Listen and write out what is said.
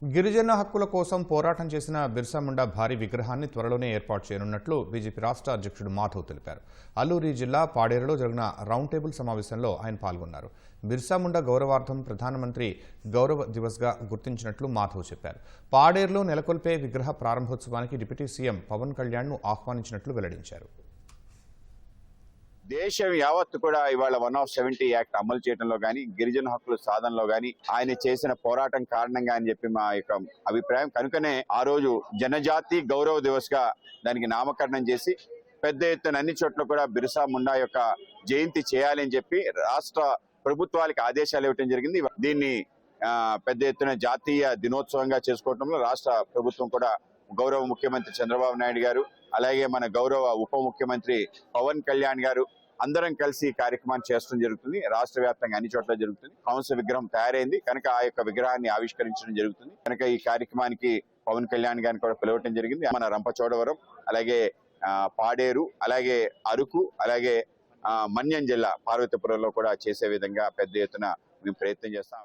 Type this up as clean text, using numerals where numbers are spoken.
గిరిజన హక్కుల కోసం పోరాటం చేసిన బిర్సా ముండా భారీ విగ్రహాన్ని త్వరలోనే ఏర్పాటు చేయనున్నట్లు బీజేపీ రాష్ట్ర అధ్యక్షుడు మాధవ్ తెలిపారు. అల్లూరి జిల్లా పాడేరులో జరిగిన రౌండ్ టేబుల్ సమావేశంలో ఆయన పాల్గొన్నారు. బిర్సా ముండా గౌరవార్థం ప్రధానమంత్రి గౌరవ దివస్గా గుర్తించినట్లు మాధవ్ చెప్పారు. పాడేరులో నెలకొల్పే విగ్రహ ప్రారంభోత్సవానికి డిప్యూటీ సీఎం పవన్ కళ్యాణ్ను ఆహ్వానించినట్లు వెల్లడించారు. దేశం యావత్తు కూడా ఇవాళ 170 యాక్ట్ అమలు చేయడంలో గానీ, గిరిజన హక్కుల సాధనలో గానీ ఆయన చేసిన పోరాటం కారణంగా అని చెప్పి మా యొక్క అభిప్రాయం. కనుకనే ఆ రోజు జనజాతి గౌరవ దివస్ గా దానికి నామకరణం చేసి పెద్ద ఎత్తున అన్ని చోట్ల కూడా బిర్సా ముండా యొక్క జయంతి చేయాలి అని చెప్పి రాష్ట్ర ప్రభుత్వాలకు ఆదేశాలు ఇవ్వడం జరిగింది. దీన్ని పెద్ద ఎత్తున జాతీయ దినోత్సవంగా చేసుకోవడంలో రాష్ట్ర ప్రభుత్వం కూడా గౌరవ ముఖ్యమంత్రి చంద్రబాబు నాయుడు గారు, అలాగే మన గౌరవ ఉప ముఖ్యమంత్రి పవన్ కళ్యాణ్ గారు అందరం కలిసి ఈ కార్యక్రమాన్ని చేయడం జరుగుతుంది. రాష్ట్ర వ్యాప్తంగా అన్ని చోట్ల జరుగుతుంది. హంస విగ్రహం తయారైంది కనుక ఆ యొక్క విగ్రహాన్ని ఆవిష్కరించడం జరుగుతుంది. కనుక ఈ కార్యక్రమానికి పవన్ కళ్యాణ్ గారిని కూడా పిలవటం జరిగింది. మన రంపచోడవరం, అలాగే పాడేరు, అలాగే అరకు, అలాగే మన్యం జిల్లా పార్వతీపురంలో కూడా చేసే విధంగా పెద్ద ఎత్తున మేము ప్రయత్నం చేస్తాం.